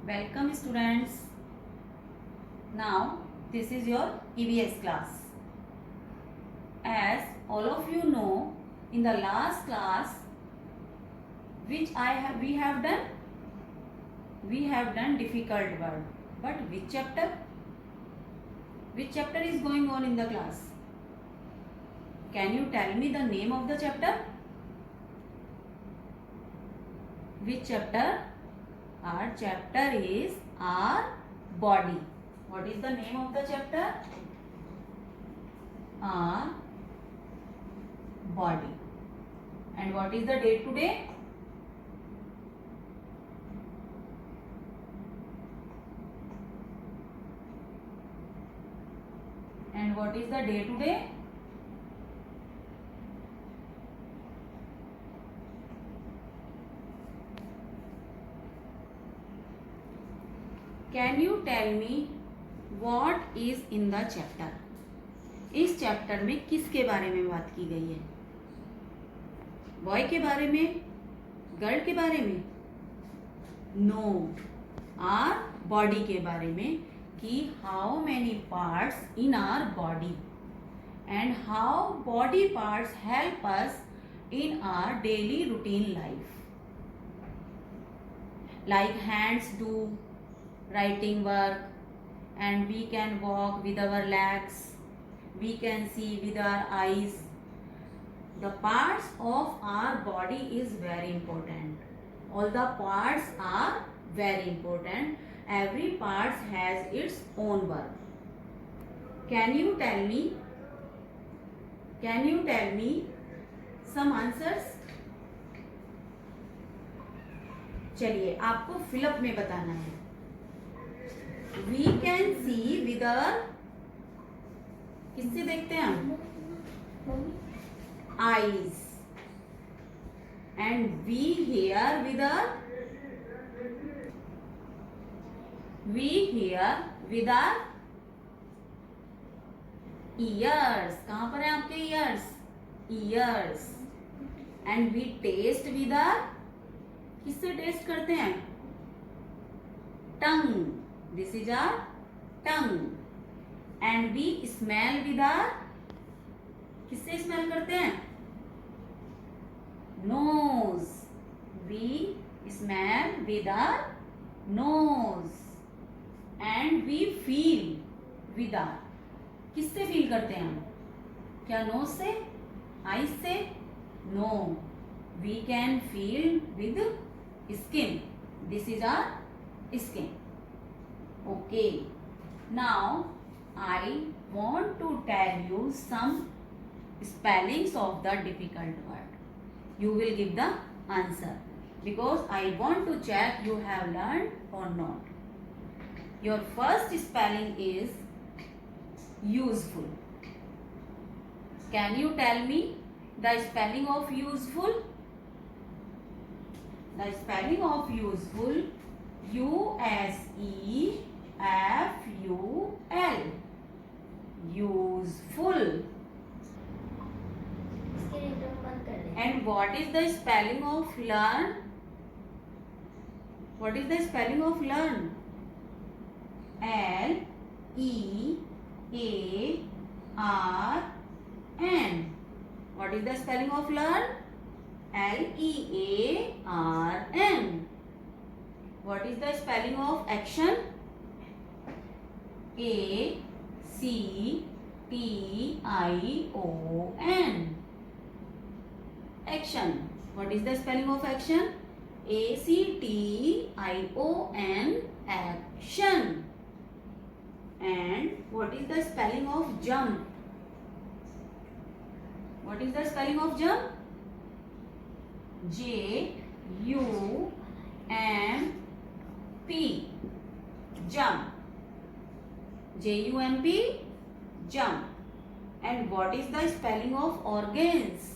Welcome students. Now this is your EVS class. As all of you know, in the last class which we have done difficult word. But which chapter? Which chapter is going on in the class? Can you tell me the name of the chapter? Which chapter? Our chapter is our body. What is the name of the chapter? Our body. And what is the date today? And what is the day today? Can you tell me what is in the chapter? इस chapter में किसके बारे में बात की गई है? Boy के बारे में, गर्ल के बारे में? नो, आर बॉडी के बारे में कि how many parts in our body and how body parts help us in are daily routine life. Like hands do writing work, and we can walk with our legs, we can see with our eyes. The parts of our body is very important. All the parts are very important. Every part has its own work. Can you tell me some answers? चलिए आपको fill up में बताना है. We can see with our, किससे देखते हैं हम? Eyes. And we hear with our ears. कहाँ पर है आपके ears. And we taste with our, किससे टेस्ट करते हैं? tongue. This is our tongue. And we smell with our, किससे स्मेल करते हैं? nose. We smell with our nose. And we feel with our, किससे फील करते हैं हम? क्या नोज से, आईज से? No, we can feel with skin. This is our skin. Okay. Now I want to tell you some spellings of the difficult word. You will give the answer because I want to check you have learned or not. Your first spelling is useful. Can you tell me the spelling of useful? The spelling of useful, USEFUL. Useful. And what is the spelling of learn? What is the spelling of learn? LEARN. What is the spelling of learn? LEARN. What is the spelling of action? ACTION. Action. What is the spelling of action? ACTION. Action. And what is the spelling of jump? What is the spelling of jump? JUMP. Jump. JUMP. Jump. And what is the spelling of organs?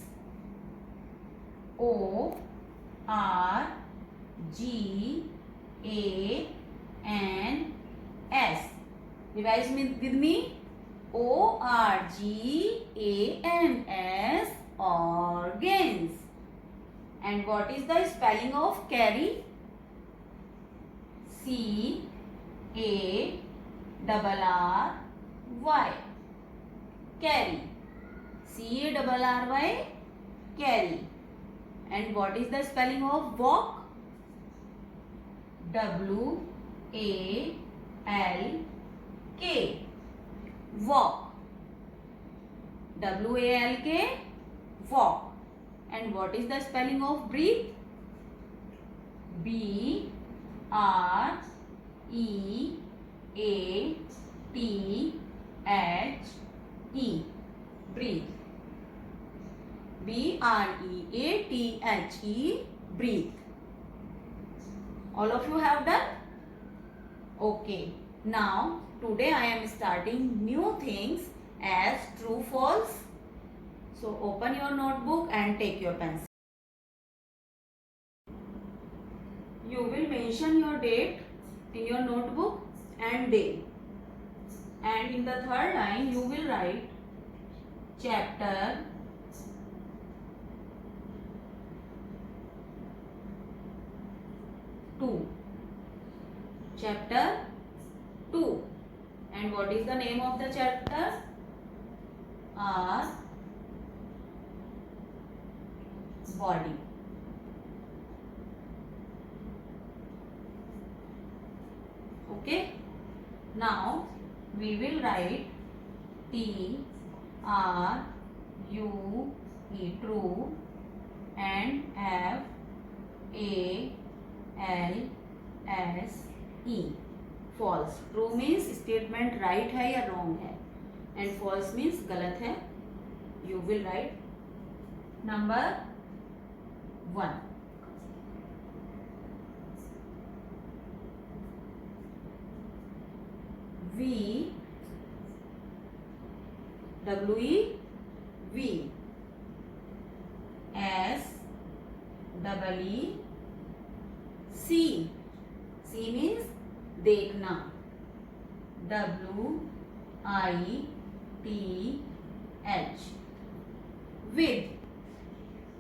ORGANS. Revise with me. ORGANS. Organs. And what is the spelling of carry? C-A-R-R-Y. Carry. C-A-R-R-Y. Carry. And what is the spelling of walk? W-A-L-K. Walk. W-A-L-K. Walk. And what is the spelling of breathe? B-R-E-A-T-H-E. Breathe. B-R-E-A-T-H-E. Breathe. All of you have done? Okay. Now, today I am starting new things as true, false. So, open your notebook and take your pencil. You will mention your date in your notebook and day. And in the third line, you will write chapter 2. Chapter 2. And what is the name of the chapter? Our body. Okay. Now we will write T-R-U-E, true, and F-A-L-S-E, false. True means statement right है या wrong है, and false means गलत है. You will write number 1. V, W-E-V, S-E-E-C. C means देखना. W-I-T-H, with.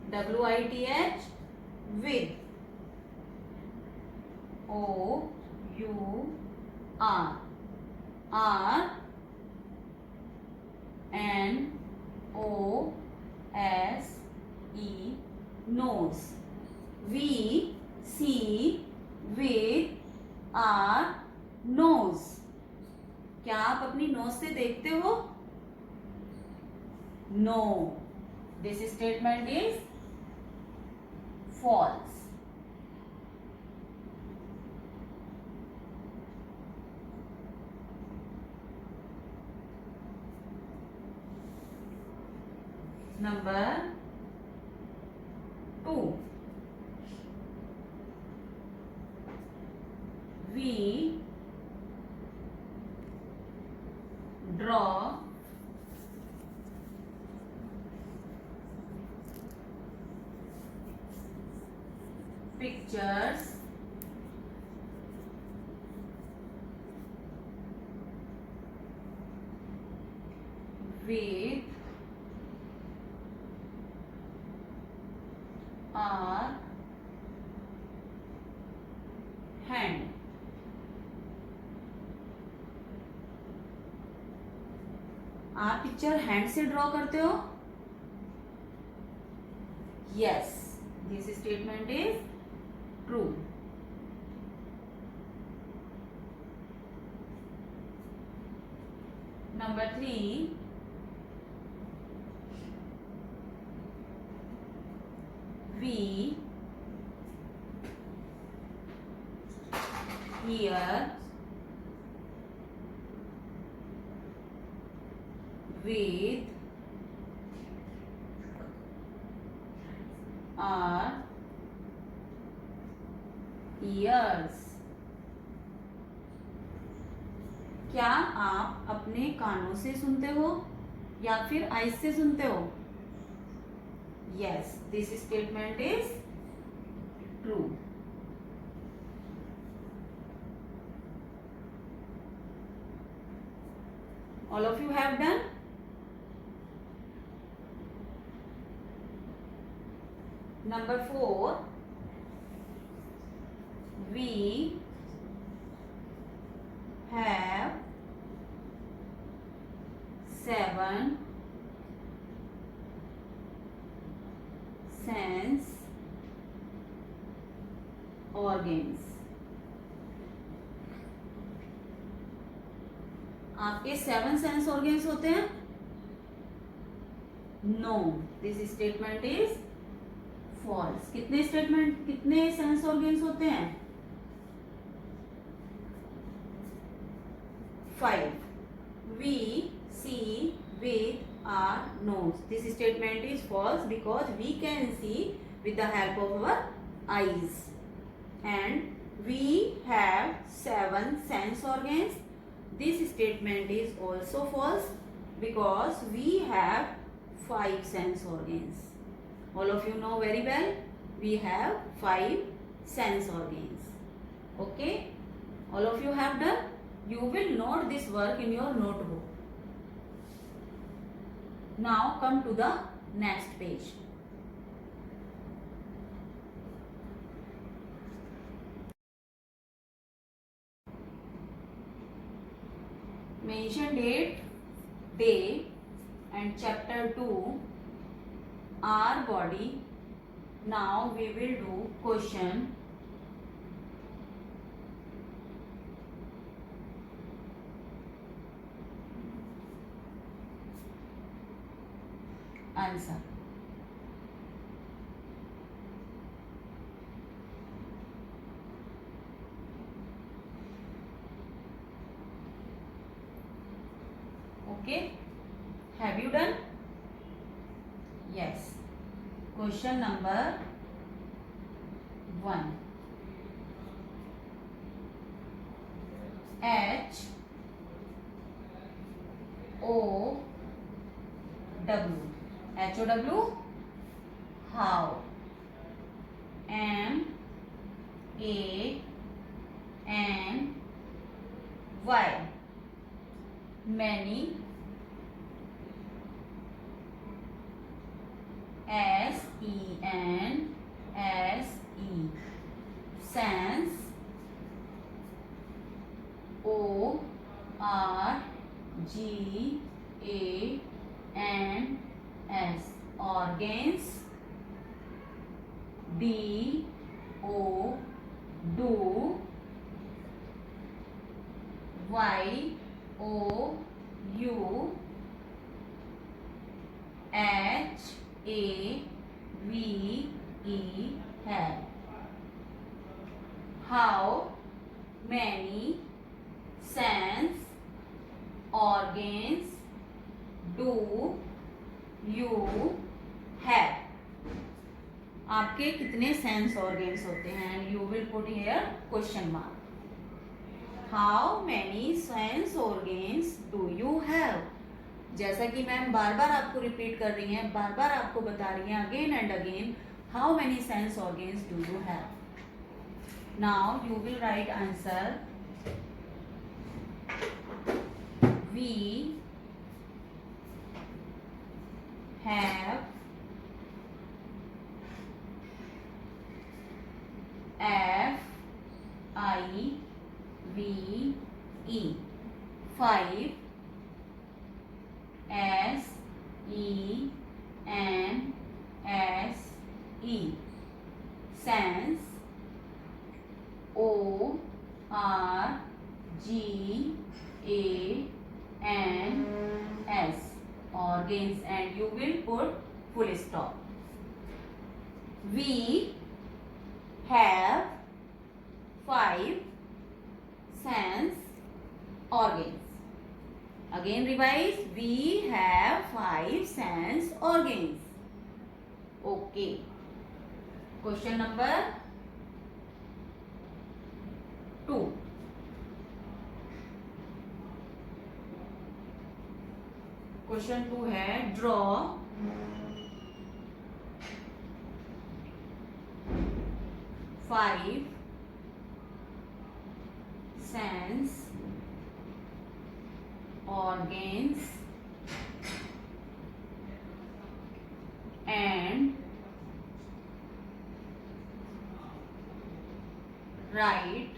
W-I-T-H, with. O-U-R, R-N-O-S-E, nose. We see with our nose. क्या आप अपनी knows से देखते हो? No. This statement is false. Number 2. We draw pictures with our hand. आप picture hand से draw करते हो? Yes, this statement is true. Number 3. We hear with our ears. क्या आप अपने कानों से सुनते हो या फिर आइज से सुनते हो? Yes, this statement is true. All of you have done? Number 4. We 7 sense organs. आपके 7 सेंस ऑर्गन्स होते हैं? No, this statement is false. कितने सेंस ऑर्गन्स होते हैं? 5. We see with our nose. This statement is false because we can see with the help of our eyes. And we have 7 sense organs. This statement is also false because we have 5 sense organs. All of you know very well, we have 5 sense organs. Okay? All of you have done? You will note this work in your notebook. Now come to the next page. Mention date, day and chapter 2, our body. Now we will do question. Answer. Okay, have you done? Yes. Question number 1. H O W. H O W. How. M A N Y. Many. S E N S E. Sense. O R G A N S. Organs. D O do. Y O U. H A V E. Have. How many sense organs do you have? आपके कितने sense organs होते हैं? And you will put here question mark. How many sense organs do you have? जैसा कि ma'am बार बार आपको repeat कर रही हैं, बार बार आपको बता रही हैं again and again, how many sense organs do you have? Now you will write answer. We have F I V E. 5 S E N S E. Sense. O R G A N S. Organs. And you will put full stop. We have 5 sense organs. Again revise. We have 5 sense organs. Okay. Question number 2. Question 2 है draw five sense organs and write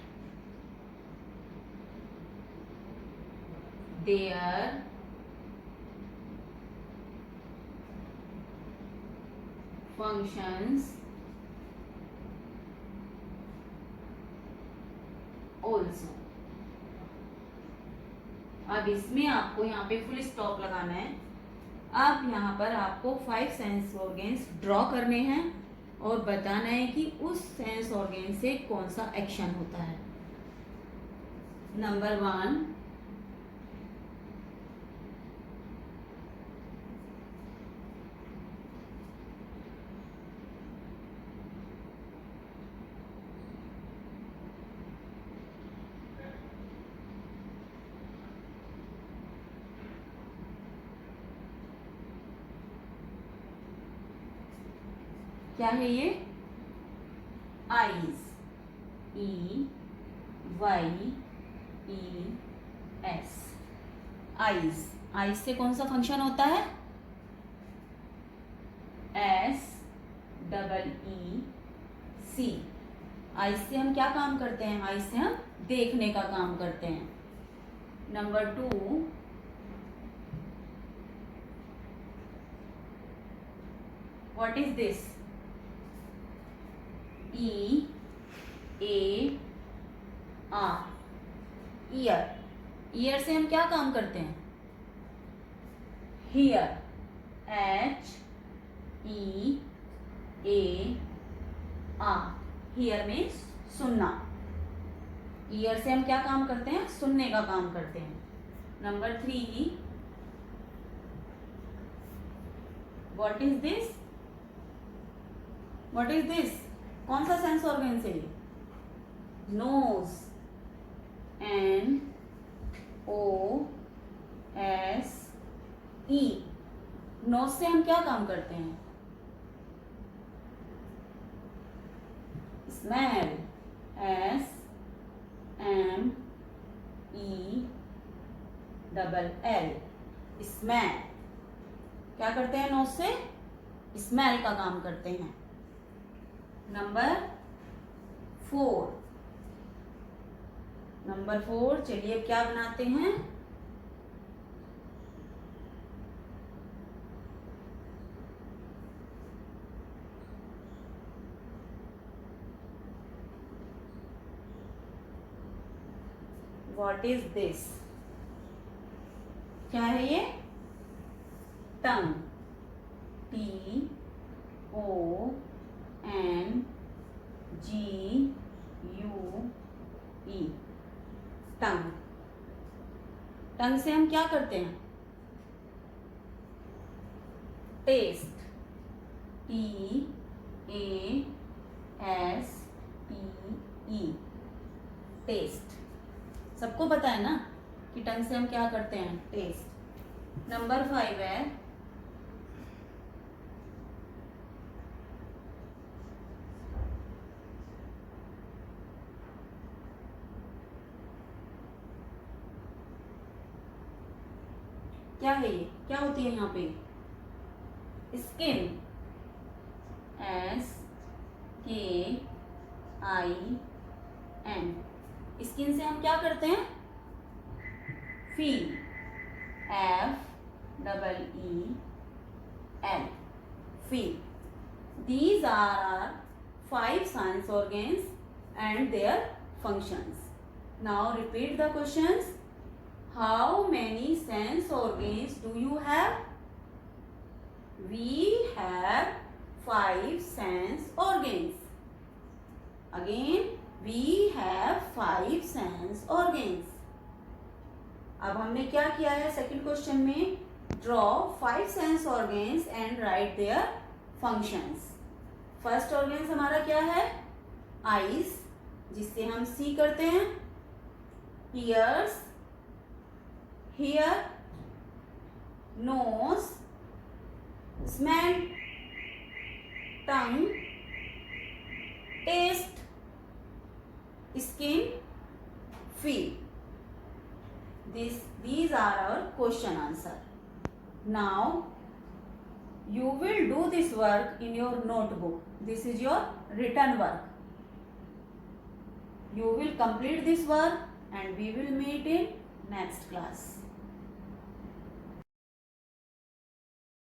their functions also. अब इसमें आपको यहाँ पे full stop लगाना है. अब यहाँ पर आपको 5 सेंस ऑर्गेन्स ड्रॉ करने हैं और बताना है कि उस सेंस ऑर्गेन से कौन सा एक्शन होता है. नंबर 1, क्या है ये? आईज. EYES. आईज. आईज से कौन सा फंक्शन होता है? SEEC. आईज से हम क्या काम करते हैं? आईज से हम देखने का काम करते हैं. Number 2, what is this? EAR. Year. Year से हम क्या काम करते हैं? हियर. HEAR. हियर मीन्स सुनना. ईयर से हम क्या काम करते हैं? सुनने का काम करते हैं. Number 3, what is this? What is this? कौन सा सेंस ऑर्गन से? नोज. NOSE. नोज से हम क्या काम करते हैं? स्मेल. SMELL. स्मेल. क्या करते हैं नोज से? स्मेल का काम करते हैं. नंबर 4. नंबर 4, चलिए अब क्या बनाते हैं? What is this? क्या है ये? टंग. TONGUE. टंग. टंग से हम क्या करते हैं? टेस्ट. TASTE. टेस्ट. सबको पता है ना कि टंग से हम क्या करते हैं? टेस्ट. नंबर 5 है, क्या है ये? क्या होती है यहाँ पे? स्किन. SKIN. स्किन से हम क्या करते हैं? Feel. FEEL. Feel. These are our 5 sense organs and their functions. Now repeat the questions. How many sense organs do you have? We have 5 sense organs. Again, we have 5 sense organs. अब हमने क्या किया है second question में? Draw 5 sense organs and write their functions. First organs हमारा क्या है? Eyes, जिससे हम सी करते हैं. Ears, hear, nose, smell, tongue, taste, skin, feel. These are our question answer. Now you will do this work in your notebook. This is your written work. You will complete this work and we will meet in next class.